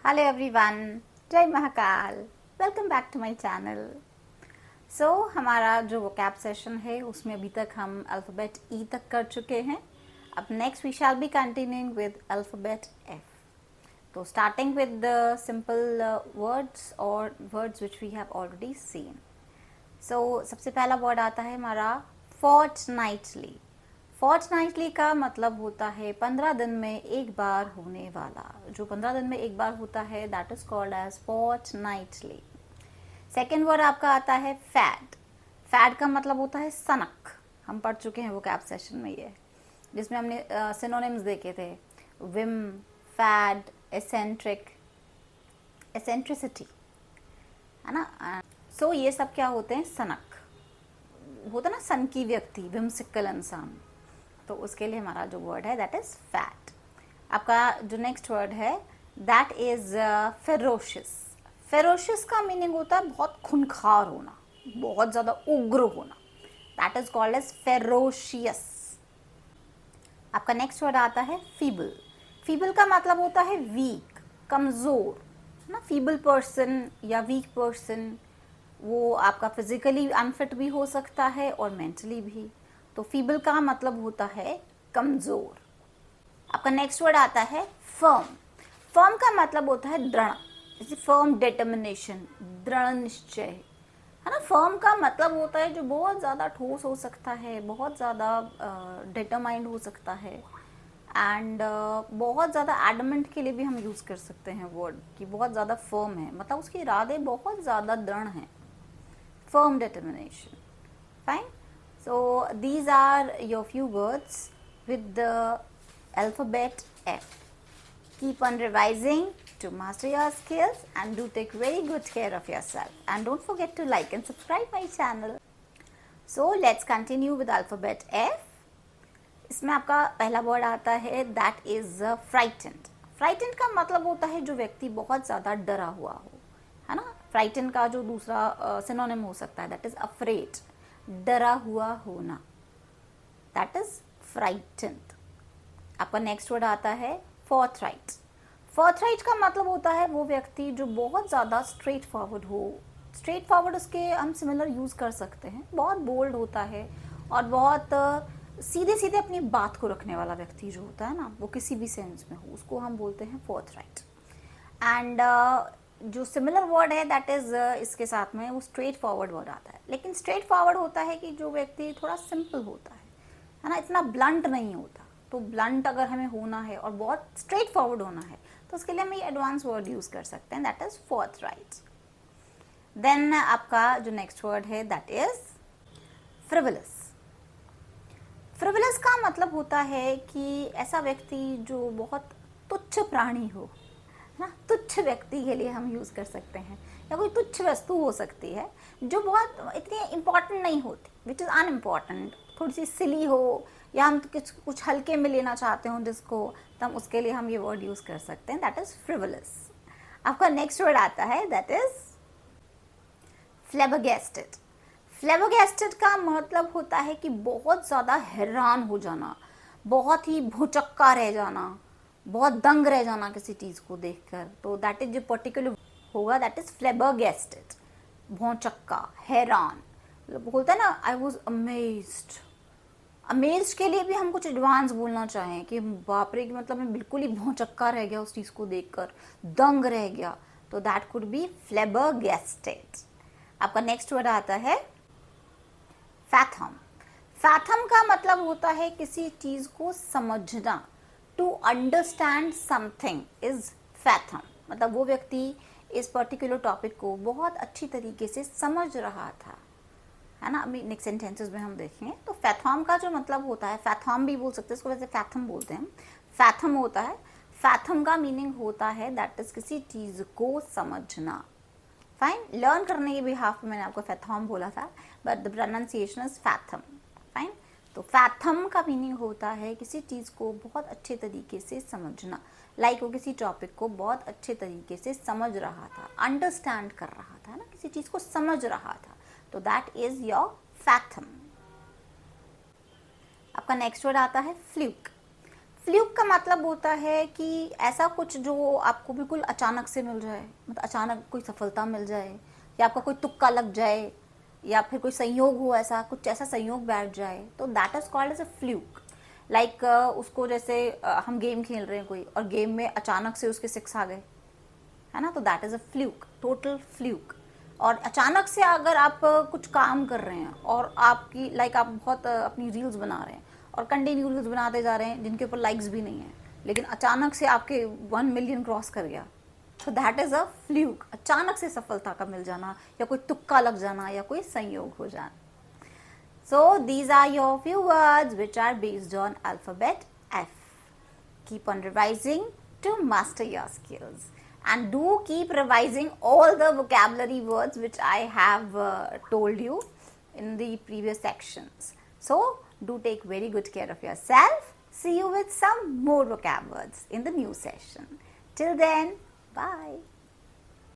Hello everyone, जय Mahakal. Welcome back to my channel. So हमारा जो वोकैब सेशन है उसमें अभी तक हम अल्फ़ाबेट ई तक कर चुके हैं। अब next we shall be continuing with alphabet F. तो starting with the simple words और words which we have already seen. So सबसे पहला वर्ड आता है हमारा फोर्टनाइटली। फोर्टनाइटली का मतलब होता है 15 दिन में एक बार होने वाला। जो 15 दिन में एक बार होता है that is called as fortnightly. Second word आपका आता है फैड। फैड का मतलब होता है सनक। हम पढ़ चुके हैं वो कैप सेशन में ये, जिसमें हमने सिनोनिम्स देखे थे, विम, फैड, एसेंट्रिक, एसेंट्रिसिटी, है ना। सो ये सब क्या होते हैं? सनक होता ना, सन की व्यक्ति, विम्सिकल इंसान। तो उसके लिए हमारा जो वर्ड है दैट इज फैट। आपका जो नेक्स्ट वर्ड है दैट इज फेरोशियस। फेरोशियस का मीनिंग होता है बहुत खूंखार होना, बहुत ज्यादा उग्र होना। That is called as ferocious. आपका नेक्स्ट वर्ड आता है फीबल। फीबल का मतलब होता है वीक, कमजोर ना। फीबल पर्सन या वीक पर्सन वो आपका फिजिकली अनफिट भी हो सकता है और मेंटली भी। तो फीबल का मतलब होता है कमजोर। आपका नेक्स्ट वर्ड आता है फर्म। फर्म का मतलब होता है दृढ़, जैसे फर्म डिटर्मिनेशन, दृढ़ निश्चय, है ना। फर्म का मतलब होता है जो बहुत ज़्यादा ठोस हो सकता है, बहुत ज़्यादा डिटरमाइंड हो सकता है, एंड बहुत ज़्यादा एडमेंट के लिए भी हम यूज़ कर सकते हैं वर्ड कि बहुत ज़्यादा फर्म है, मतलब उसके इरादे बहुत ज़्यादा दृढ़ हैं। Firm determination, fine. So these are your few words with the alphabet F. Keep on revising to master your skills and do take very good care of yourself. And don't forget to like and subscribe my channel. So let's continue with alphabet F. इसमें आपका पहला word आता है that is frightened. Frightened का मतलब होता है जो व्यक्ति बहुत ज़्यादा डरा हुआ हो, है ना। Frightened का जो दूसरा सिनोनिम हो सकता है that is afraid, डरा हुआ होना, दैट इज फ्राइटेंड। आपका नेक्स्ट वर्ड आता है फोर्थराइट। फोर्थराइट का मतलब होता है वो व्यक्ति जो बहुत ज़्यादा स्ट्रेट फॉरवर्ड हो। स्ट्रेट फॉरवर्ड उसके हम सिमिलर यूज़ कर सकते हैं, बहुत बोल्ड होता है और बहुत सीधे सीधे अपनी बात को रखने वाला व्यक्ति जो होता है ना, वो किसी भी सेंस में हो, उसको हम बोलते हैं फोर्थराइट। एंड जो सिमिलर वर्ड है दैट इज इसके साथ में वो स्ट्रेट फॉरवर्ड वर्ड आता है। लेकिन स्ट्रेट फॉरवर्ड होता है कि जो व्यक्ति थोड़ा सिंपल होता है ना, इतना ब्लंट नहीं होता। तो ब्लंट अगर हमें होना है और बहुत स्ट्रेट फॉरवर्ड होना है तो उसके लिए हम ये एडवांस वर्ड यूज कर सकते हैं, दैट इज फोर्थराइट। देन आपका जो नेक्स्ट वर्ड है दैट इज फ्रिवलस। फ्रिवलस का मतलब होता है कि ऐसा व्यक्ति जो बहुत तुच्छ प्राणी हो ना, तुच्छ व्यक्ति के लिए हम यूज़ कर सकते हैं, या कोई तुच्छ वस्तु हो सकती है जो बहुत इतनी इम्पॉर्टेंट नहीं होती, विच इज़ अनइम्पॉर्टेंट, थोड़ी सी सिली हो, या हम कुछ हल्के में लेना चाहते हो जिसको, तो हम उसके लिए हम ये वर्ड यूज़ कर सकते हैं, दैट इज़ फ्रिवलस। आपका नेक्स्ट वर्ड आता है दैट इज़ फ्लेबरगेस्टेड। फ्लेबरगेस्टेड का मतलब होता है कि बहुत ज़्यादा हैरान हो जाना, बहुत ही भौचक्का रह जाना, बहुत दंग रह जाना किसी चीज़ को देखकर। तो दैट इज जो पर्टिकुलर होगा दैट इज फ्लेबरगेस्टेड, भौचक्का, हैरान। बोलता है ना आई वॉज अमेज्ड। अमेज्ड के लिए भी हम कुछ एडवांस बोलना चाहें कि बाप रे, मतलब मैं बिल्कुल ही भौचक्का रह गया उस चीज़ को देखकर, दंग रह गया, तो दैट कुड बी फ्लेबरगेस्टेड। आपका नेक्स्ट वर्ड आता है फैथम। फैथम का मतलब होता है किसी चीज़ को समझना, to understand something is fathom. मतलब वो व्यक्ति इस पर्टिकुलर टॉपिक को बहुत अच्छी तरीके से समझ रहा था, है ना। अभी नेक्स्ट सेंटेंसेस में हम देखेंगे तो फैथम का जो मतलब होता है, फैथम भी बोल सकते हैं इसको, वैसे फैथम बोलते हैं, फैथम होता है। फैथम का मीनिंग होता है दैट इज किसी चीज़ को समझना। फाइन, लर्न करने के बिहाफ में मैंने आपको फैथम बोला था, but the pronunciation is fathom. Fine, तो फैथम का मीनिंग होता है किसी चीज़ को बहुत अच्छे तरीके से समझना, लाइक वो किसी टॉपिक को बहुत अच्छे तरीके से समझ रहा था, अंडरस्टैंड कर रहा था ना, किसी चीज़ को समझ रहा था, तो दैट इज योर फैथम। आपका नेक्स्ट वर्ड आता है फ्लूक। फ्लूक का मतलब होता है कि ऐसा कुछ जो आपको बिल्कुल अचानक से मिल जाए, मतलब अचानक कोई सफलता मिल जाए, या आपका कोई तुक्का लग जाए, या फिर कोई संयोग हो, ऐसा कुछ ऐसा संयोग बैठ जाए, तो that is called as a fluke. Like उसको जैसे हम गेम खेल रहे हैं कोई, और गेम में अचानक से उसके 6 आ गए, है ना, तो that is a fluke, total fluke. और अचानक से अगर आप कुछ काम कर रहे हैं और आपकी आप बहुत अपनी रील्स बना रहे हैं और कंटिन्यू रील्स बनाते जा रहे हैं जिनके ऊपर लाइक्स भी नहीं है, लेकिन अचानक से आपके 1 मिलियन क्रॉस कर गया, तो दैट इज अ फ्लूक। अचानक से सफलता का मिल जाना, या कोई तुक्का लग जाना, या कोई संयोग हो जाना। So these are your few words which are based on alphabet F. Keep on revising to master your skills, and do keep revising all the vocabulary words which I have told you in the previous sections. So do take very good care of yourself. See you with some more vocab words in the new session. Till then, bye.